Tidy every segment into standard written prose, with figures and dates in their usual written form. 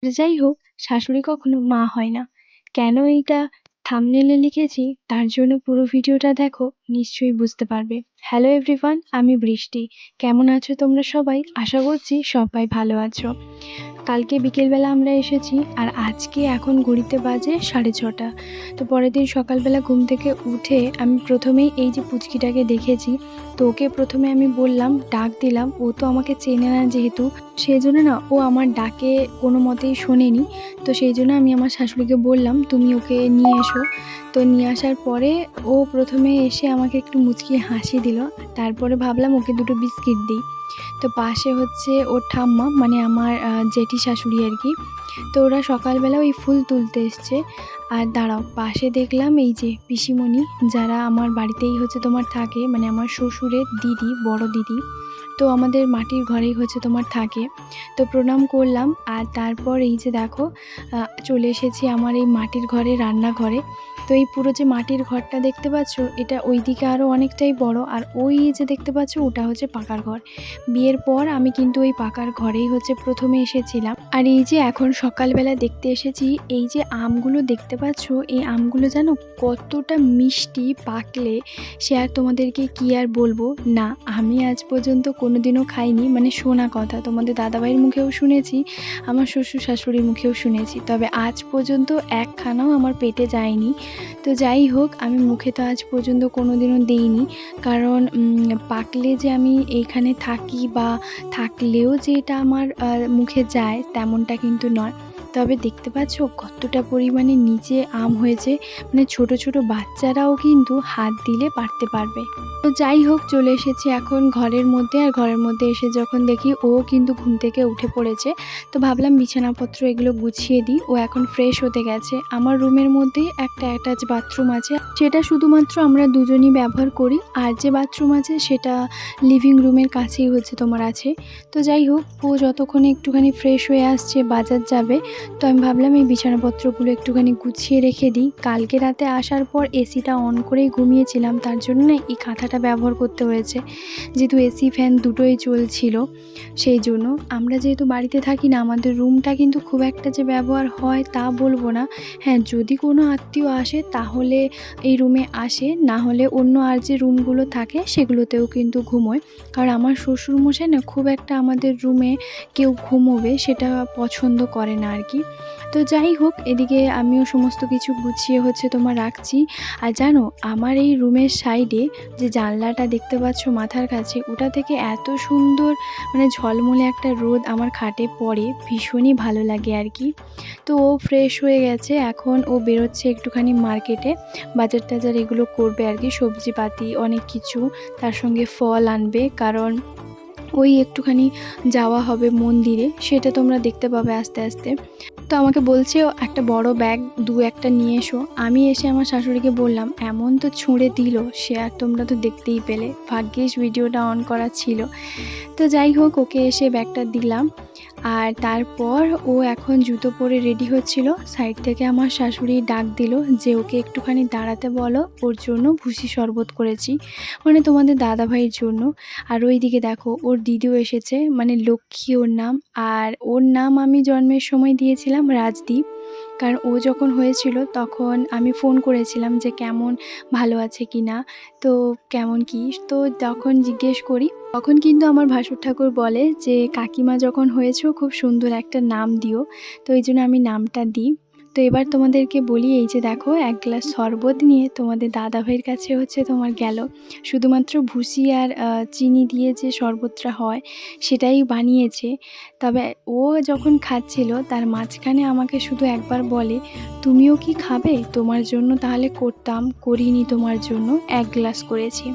যাই হোক, শাশুড়ি কখনো মা হয় না। কেন এইটা থাম্বনেইলে লিখেছি তার জন্য পুরো ভিডিওটা দেখো, নিশ্চয়ই বুঝতে পারবে। হ্যালো এভরিওয়ান, আমি বৃষ্টি। কেমন আছো তোমরা সবাই? আশা করছি সবাই ভালো আছো। কালকে বিকেলবেলা আমরা এসেছি আর আজকে এখন ঘড়িতে বাজে 6:30। তো পরের দিন সকালবেলা ঘুম থেকে উঠে আমি প্রথমেই এই যে পুচকিটাকে দেখেছি, তো ওকে প্রথমে আমি বললাম, ডাক দিলাম। ও তো আমাকে চেনে না যেহেতু, সেই জন্য না ও আমার ডাকে কোনো মতেই শোনেনি। তো সেই জন্য আমি আমার শাশুড়িকে বললাম, তুমি ওকে নিয়ে এসো। তো নিয়ে আসার পরে ও প্রথমে এসে আমাকে একটু মুচকি হাসি দিল। তারপরে ভাবলাম ওকে দুটো বিস্কিট দিই। তো পাশে হচ্ছে ওর ঠাম্মা, মানে আমার জেঠি শাশুড়ি আর কি। তো ওরা সকালবেলা ওই ফুল তুলতে এসছে। আর দাঁড়াও, পাশে দেখলাম এই যে পিসিমণি, যারা আমার বাড়িতেই হচ্ছে তোমার থাকে, মানে আমার শ্বশুরের দিদি, বড় দিদি। তো আমাদের মাটির ঘরেই হচ্ছে তোমার থাকে। তো প্রণাম করলাম আর তারপর এই যে দেখো চলে এসেছি আমার এই মাটির ঘরে, রান্নাঘরে। তো এই পুরো যে মাটির ঘরটা দেখতে পাচ্ছ, এটা ওইদিকে আরও অনেকটাই বড়, আর ওই যে দেখতে পাচ্ছ ওটা হচ্ছে পাকার ঘর। বিয়ের পর আমি কিন্তু ওই পাকার ঘরেই হচ্ছে প্রথমে এসেছিলাম। আর এই যে এখন সকালবেলা দেখতে এসেছি, এই যে আমগুলো দেখতে পাচ্ছ, এই আমগুলো জানো কতটা মিষ্টি, পাকলে সে আর তোমাদেরকে কি আর বলবো। না, আমি আজ পর্যন্ত কোনোদিনও খাইনি, মানে শোনা কথা, তোমাদের দাদাভাইয়ের মুখেও শুনেছি, আমার শ্বশুর শাশুড়ির মুখেও শুনেছি, তবে আজ পর্যন্ত একখানাও আমার পেটে যায়নি। তো যাই হোক, আমি মুখে তো আজ পর্যন্ত কোনোদিনও দিইনি, কারণ পাকলে যে আমি এইখানে থাকি বা থাকলেও যে এটা আমার মুখে যায় তেমনটা কিন্তু নয়। তবে দেখতে পাচ্ছ কতটা পরিমাণে নিচে আম হয়েছে, মানে ছোট ছোট বাচ্চারাও কিন্তু হাত দিলে পারতে পারবে। তো যাই হোক, চলে এসেছি এখন ঘরের মধ্যে। আর ঘরের মধ্যে এসে যখন দেখি ও কিন্তু ঘুম থেকে উঠে পড়েছে, তো ভাবলাম বিছানাপত্র এগুলো গুছিয়ে দিই। ও এখন ফ্রেশ হতে গেছে। আমার রুমের মধ্যেই একটা অ্যাটাচ বাথরুম আছে, সেটা শুধুমাত্র আমরা দুজনই ব্যবহার করি। আর যে বাথরুম আছে সেটা লিভিং রুমের কাছেই হচ্ছে তোমার আছে। তো যাই হোক, ও যতক্ষণে একটুখানি ফ্রেশ হয়ে আসছে, বাজার যাবে, তো আমি ভাবলাম এই বিছানাপত্রগুলো একটুখানি গুছিয়ে রেখে দিই। কালকে রাতে আসার পর এসিটা অন করেই ঘুমিয়েছিলাম, তার জন্য না এই কাঁথাটা ব্যবহার করতে হয়েছে, যেহেতু এসি ফ্যান দুটোই চলছিল। সেই জন্য আমরা যেহেতু বাড়িতে থাকি না, আমাদের রুমটা কিন্তু খুব একটা যে ব্যবহার হয় তা বলবো না। হ্যাঁ, যদি কোনো আত্মীয় আসে তাহলে এই রুমে আসে, না হলে অন্য আর যে রুমগুলো থাকে সেগুলোতেও কিন্তু ঘুমোয়। কারণ আমার শ্বশুরমশাই না খুব একটা আমাদের রুমে কেউ ঘুমোবে সেটা পছন্দ করে না আর কি। তো যাই হোক, এদিকে আমিও সমস্ত কিছু গুছিয়ে হচ্ছে তোমার রাখছি। আর জানো, আমার এই রুমের সাইডে যে জানলাটা দেখতে পাচ্ছ মাথার কাছে, ওটা থেকে এত সুন্দর মানে ঝলমলে একটা রোদ আমার খাটে পড়ে, ভীষণই ভালো লাগে আর কি। তো ও ফ্রেশ হয়ে গেছে, এখন ও বেরোচ্ছে একটুখানি মার্কেটে, বাজার টাজার এগুলো করবে আর কি, সবজিপাতি অনেক কিছু, তার সঙ্গে ফল আনবে, কারণ ওই একটুখানি যাওয়া হবে মন্দিরে, সেটা তোমরা দেখতে পাবে আস্তে আস্তে। তো আমাকে বলছে একটা বড় ব্যাগ একটা নিয়ে এসো। আমি এসে আমার শাশুড়িকে বললাম, এমন তো ছুঁড়ে দিল, সে আর তোমরা তো দেখতেই পেলে, ভাগ্যিস ভিডিওটা অন করা ছিল। তো যাই হোক, ওকে এসে ব্যাগটা দিলাম। আর তারপর ও এখন জুতো পরে রেডি হচ্ছিল, সাইড থেকে আমার শাশুড়ি ডাক দিল যে ওকে একটুখানি দাঁড়াতে বলো, ওর জন্য ভুসি শরবত করেছি, মানে তোমাদের দাদাভাইয়ের জন্য। আর ওই দিকে দেখো ওর দিদিও এসেছে, মানে লক্ষ্মী ওর নাম। আর ওর নাম আমি জন্মের সময় দিয়েছিলাম রাজদীপ, কারণ ও যখন হয়েছিল তখন আমি ফোন করেছিলাম যে কেমন, ভালো আছে কি না, তো কেমন কি। তো যখন জিজ্ঞেস করি তখন কিন্তু আমার ভাসুর ঠাকুর বলে যে কাকিমা যখন হয়েছো খুব সুন্দর একটা নাম দিও, তো এই জন্য আমি নামটা দিই। তো এবার তোমাদেরকে বলি, এই যে দেখো এক গ্লাস শরবত নিয়ে তোমাদের দাদাভাইয়ের কাছে হচ্ছে তোমার গেল, শুধুমাত্র ভুসি আর চিনি দিয়ে যে শরবতটা হয় সেটাই বানিয়েছে। তবে ও যখন খাচ্ছিল তার মাঝখানে আমাকে শুধু একবার বলে, তুমিও কি খাবে, তোমার জন্য তাহলে করতাম, করিনি তোমার জন্য, এক গ্লাস করেছি।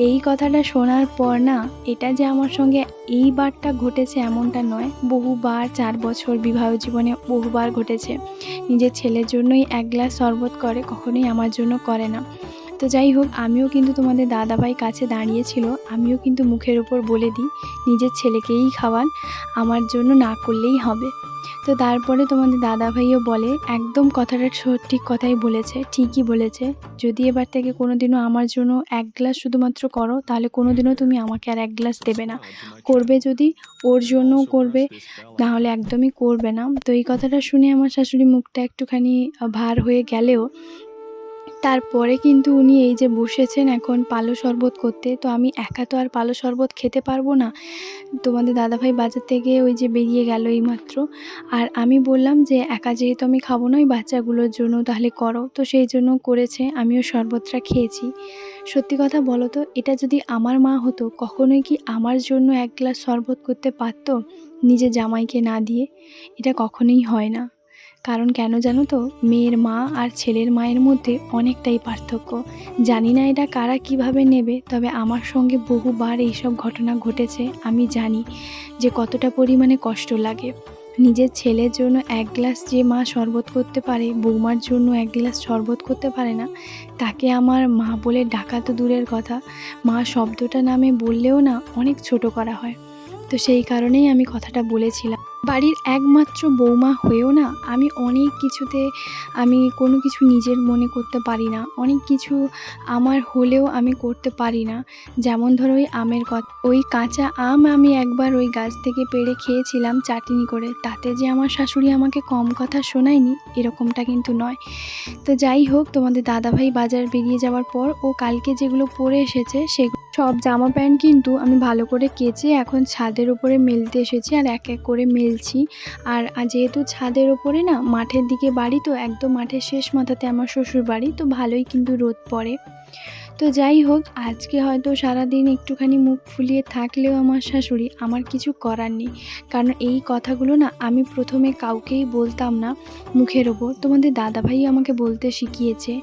এই কথাটা শোনার পর না, এটা যে আমার সঙ্গে এইবারটা ঘটেছে এমনটা নয়, বহুবার 4 বছর বিবাহ জীবনে বহুবার ঘটেছে। নিজের ছেলের জন্যই এক গ্লাস শরবত করে, কখনোই আমার জন্য করে না। তো যাই হোক, আমিও কিন্তু তোমাদের দাদাভাই কাছে দাঁড়িয়েছিল, আমিও কিন্তু মুখের ওপর বলে দিই নিজের ছেলেকেই খাওয়ান, আমার জন্য না করলেই হবে। তো তারপরে তোমাদের দাদাভাইও বলে, একদম কথাটা সঠিক কথাই বলেছে, ঠিকই বলেছে। যদি এবার থেকে কোনোদিনও আমার জন্য 1 গ্লাস শুধুমাত্র করো, তাহলে কোনোদিনও তুমি আমাকে আর 1 গ্লাস দেবে না। করবে যদি ওর জন্যও করবে, নাহলে একদমই করবে না। তো এই কথাটা শুনে আমার শাশুড়ি মুখটা একটুখানি ভার হয়ে গেলেও তারপরে কিন্তু উনি এই যে বসেছেন এখন পালো শরবত করতে। তো আমি একা তো আর পালো শরবত খেতে পারবো না। তোমাদের দাদাভাই বাজার থেকে ওই যে বেরিয়ে গেল এইমাত্র। আর আমি বললাম যে একা যেহেতু আমি খাবো না, ওই বাচ্চাগুলোর জন্য তাহলে করো। তো সেই জন্য করেছে, আমিও শরবতটা খেয়েছি। সত্যি কথা বলো তো, এটা যদি আমার মা হতো, কখনোই কি আমার জন্য 1 গ্লাস শরবত করতে পারতো নিজের জামাইকে না দিয়ে? এটা কখনোই হয় না। কারণ কেন জানো তো, মেয়ের মা আর ছেলের মায়ের মধ্যে অনেকটাই পার্থক্য। জানি না এটা কারা কিভাবে নেবে, তবে আমার সঙ্গে বহুবার এইসব ঘটনা ঘটেছে। আমি জানি যে কতটা পরিমাণে কষ্ট লাগে। নিজের ছেলের জন্য 1 গ্লাস যে মা শরবত করতে পারে, বৌমার জন্য 1 গ্লাস শরবত করতে পারে না, তাকে আমার মা বলে ডাকা তো দূরের কথা, মা শব্দটা নামে বললেও না অনেক ছোট করা হয়। তো সেই কারণেই আমি কথাটা বলেছিলাম। বাড়ির একমাত্র বৌমা হয়েও না আমি অনেক কিছুতে আমি কোনো কিছু নিজের মনে করতে পারি না। অনেক কিছু আমার হলেও আমি করতে পারি না। যেমন ধরো ওই আমের কথা, ওই কাঁচা আম আমি একবার ওই গাছ থেকে পেড়ে খেয়েছিলাম চাটনি করে। তাতে যে আমার শাশুড়ি আমাকে কম কথা শোনায়নি, এরকমটা কিন্তু নয়। তো যাই হোক, তোমাদের দাদাভাই বাজার বেরিয়ে যাওয়ার পর ও কালকে যেগুলো পরে এসেছে সেগুলো সব জামা প্যান্ট কিন্তু আমি ভালো করে কেচে এখন ছাদের উপরে মেলতে এসেছি, আর এক এক করে মেলছি। আর যেহেতু ছাদের ওপরে না মাঠের দিকে বাড়ি, তো একদম মাঠের শেষ মাথাতে আমার শ্বশুর বাড়ি, তো ভালোই কিন্তু রোদ পড়ে। তো যাই হোক, আজকে হয়তো সারাদিন একটুখানি মুখ ফুলিয়ে থাকলেও আমার শাশুড়ি, আমার কিছু করার নেই। কারণ এই কথাগুলো না আমি প্রথমে কাউকেই বলতাম না মুখের ওপর। তোমাদের দাদাভাই আমাকে বলতে শিখিয়েছে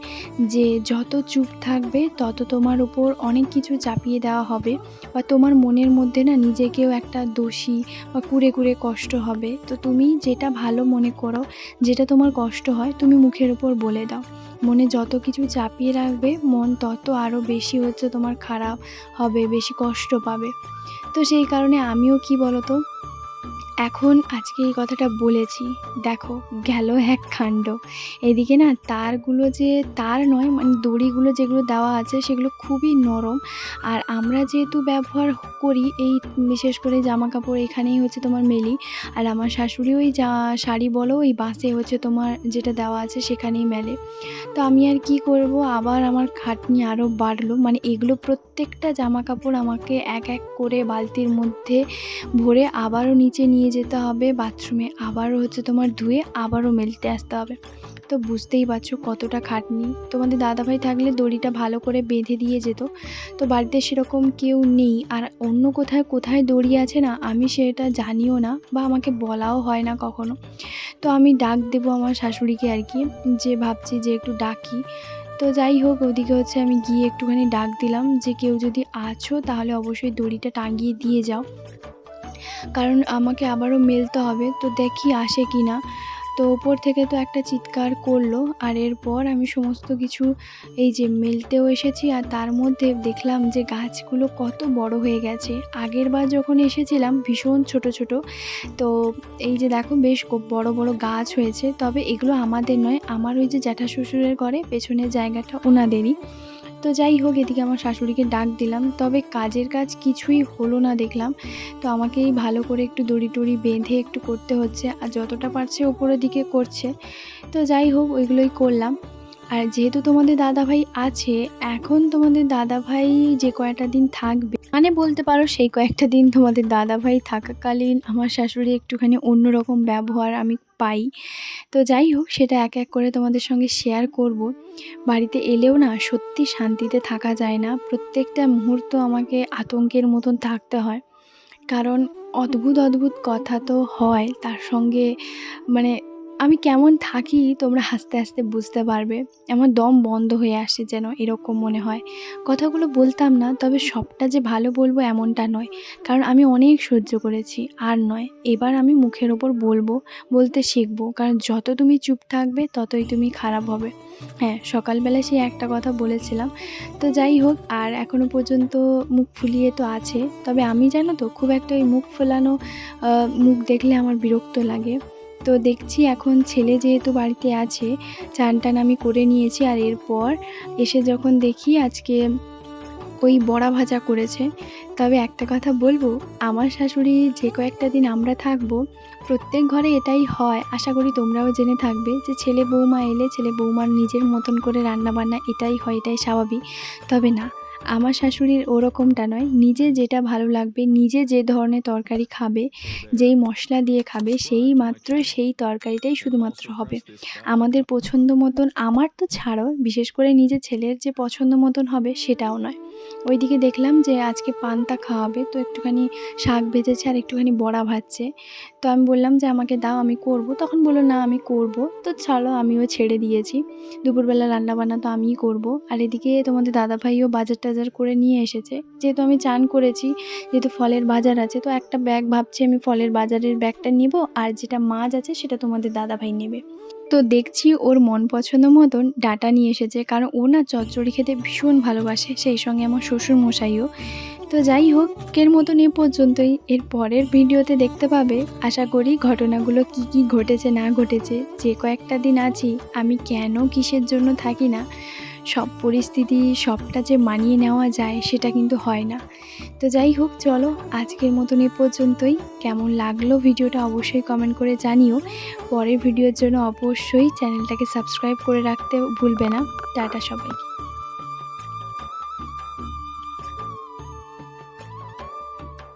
যে যত চুপ থাকবে তত তোমার ওপর অনেক কিছু চাপিয়ে দেওয়া হবে, বা তোমার মনের মধ্যে না নিজেকেও একটা দোষী বা কুরে কুরে কষ্ট হবে। তো তুমি যেটা ভালো মনে করো, যেটা তোমার কষ্ট হয়, তুমি মুখের ওপর বলে দাও। মনে যত কিছু চাপিয়ে রাখবে, মন তত আরও বেশি হচ্ছে তোমার খারাপ হবে, বেশি কষ্ট পাবে। তো সেই কারণে আমিও কি বলতো, এখন আজকে এই কথাটা বলেছি, দেখো গেল এক কাণ্ড। এদিকে না তারগুলো, যে তার নয় মানে দড়িগুলো যেগুলো দেওয়া আছে সেগুলো খুবই নরম। আর আমরা যেহেতু ব্যবহার করি এই বিশেষ করে জামা কাপড় এখানেই হচ্ছে তোমার মেলি। আর আমার শাশুড়ি ওই শাড়ি বলো ওই বাসে হচ্ছে তোমার যেটা দেওয়া আছে সেখানেই মেলে। তো আমি আর কি করব, আবার আমার খাটনি আরও বাড়লো। মানে এগুলো প্রত্যেকটা জামা কাপড় আমাকে এক এক করে বালতির মধ্যে ভরে আবারও নিচে নিয়ে যেতে হবে বাথরুমে, আবারও হচ্ছে তোমার ধুয়ে আবারও মেলতে আসতে হবে। তো বুঝতেই পারছো কতটা খাটনি। তোমাদের দাদাভাই থাকলে দড়িটা ভালো করে বেঁধে দিয়ে যেত। তো বাড়িতে সেরকম কেউ নেই, আর অন্য কোথায় কোথায় দড়ি আছে না আমি সেটা জানিও না, বা আমাকে বলাও হয় না কখনো। তো আমি ডাক দেবো আমার শাশুড়িকে আর কি, যে ভাবছি যে একটু ডাকি। তো যাই হোক, ওদিকে হচ্ছে আমি গিয়ে একটুখানি ডাক দিলাম যে কেউ যদি আছো তাহলে অবশ্যই দড়িটা টাঙিয়ে দিয়ে যাও, কারণ আমাকে আবারও মেলতে হবে। তো দেখি আসে কি না। তো ওপর থেকে তো একটা চিৎকার করলো, আর এরপর আমি সমস্ত কিছু এই যে মেলতেও এসেছি, আর তার মধ্যে দেখলাম যে গাছগুলো কত বড় হয়ে গেছে। আগের বার যখন এসেছিলাম ভীষণ ছোট ছোট, তো এই যে দেখো বেশ বড় বড় গাছ হয়েছে। তবে এগুলো আমাদের নয়, আমার ওই যে জ্যাঠা শ্বশুরের ঘরে পেছনের জায়গাটা ওনাদেরই। তো যাই হোক, এদিকে আমার শাশুড়িকে ডাক দিলাম, তবে কাজের কাজ কিছুই হলো না দেখলাম। তো আমাকেই ভালো করে একটু দড়ি টড়ি বেঁধে একটু করতে হচ্ছে, আর যতটা পারছে ওপরের দিকে করছে। তো যাই হোক, ওইগুলোই করলাম। আর যেহেতু তোমাদের দাদাভাই আছে, এখন তোমাদের দাদাভাই যে কয়েকটা দিন থাকবে, মানে বলতে পারো সেই কয়েকটা দিন তোমাদের দাদাভাই থাকাকালীন আমার শাশুড়ি একটুখানি অন্যরকম ব্যবহার আমি পাই। তো যাই হোক, সেটা এক এক করে তোমাদের সঙ্গে শেয়ার করব। বাড়িতে এলেও না সত্যি শান্তিতে থাকা যায় না, প্রত্যেকটা মুহূর্ত আমাকে আতঙ্কের মতন থাকতে হয়। কারণ অদ্ভুত অদ্ভুত কথা তো হয় তার সঙ্গে, মানে আমি কেমন থাকি তোমরা আস্তে আস্তে বুঝতে পারবে। আমার দম বন্ধ হয়ে আসে যেন, এরকম মনে হয়। কথাগুলো বলতাম না, তবে সবটা যে ভালো বলবো এমনটা নয়, কারণ আমি অনেক সহ্য করেছি। আর নয়, এবার আমি মুখের ওপর বলতে শিখবো, কারণ যত তুমি চুপ থাকবে ততই তুমি খারাপ হবে। হ্যাঁ, সকালবেলা সেই একটা কথা বলেছিলাম। তো যাই হোক, আর এখনও পর্যন্ত মুখ ফুলিয়ে তো আছে। তবে আমি জানো তো খুব একটা ওই মুখ ফোলানো মুখ দেখলে আমার বিরক্ত লাগে। তো দেখছি এখন ছেলে যেহেতু বাড়িতে আছে, চান টান আমি করে নিয়েছি। আর এরপর এসে যখন দেখি আজকে ওই বড়া ভাজা করেছে। তবে একটা কথা বলবো, আমার শাশুড়ি যে কয়েকটা দিন আমরা থাকবো, প্রত্যেক ঘরে এটাই হয়, আশা করি তোমরাও জেনে থাকবে, যে ছেলে বৌমা এলে ছেলে বৌমার নিজের মতন করে রান্নাবান্না এটাই হয়, এটাই স্বাভাবিক। তবে না, আমার শাশুড়ির ওরকমটা নয়, নিজে যেটা ভালো লাগবে, নিজে যে ধরনের তরকারি খাবে, যেই মশলা দিয়ে খাবে, সেই মাত্র সেই তরকারিটাই শুধুমাত্র হবে। আমাদের পছন্দ মতন, আমার তো ছাড়ো, বিশেষ করে নিজের ছেলের যে পছন্দ মতন হবে সেটাও নয়। ওইদিকে দেখলাম যে আজকে পান্তা খাওয়াবে, তো একটুখানি শাক ভেজেছে আর একটুখানি বড়া ভাজছে। তো আমি বললাম যে আমাকে দাও, আমি করব। তখন বললো না আমি করব। তো চলো, আমিও ছেড়ে দিয়েছি। দুপুরবেলা রান্নাবান্না তো আমিই করব। আর এদিকে তোমাদের দাদাভাইও বাজার টাজার করে নিয়ে এসেছে। যেহেতু আমি চান করেছি, যেহেতু ফলের বাজার আছে, তো একটা ব্যাগ ভাবছি আমি ফলের বাজারের ব্যাগটা নিব, আর যেটা মাছ আছে সেটা তোমাদের দাদাভাই নেবে। তো দেখছি ওর মন পছন্দ মতন ডাঁটা নিয়ে এসেছে, কারণ ও না চচ্চড়ি খেতে ভীষণ ভালোবাসে, সেই সঙ্গে আমার শ্বশুর মশাইও। তো যাই হোক, এর মতন এ পর্যন্তই। এর পরের ভিডিওতে দেখতে পাবে আশা করি ঘটনাগুলো কি কি ঘটেছে না ঘটেছে, যে কয়েকটা দিন আছি আমি কেন কিসের জন্য থাকি না, সব পরিস্থিতি সবটা যে মানিয়ে নেওয়া যায় সেটা কিন্তু হয় না। তো যাই হোক, চলো আজকের মতন এ পর্যন্তই। কেমন লাগলো ভিডিওটা অবশ্যই কমেন্ট করে জানিও। পরের ভিডিওর জন্য অবশ্যই চ্যানেলটাকে সাবস্ক্রাইব করে রাখতে ভুলবে না। টাটা সবাইকে।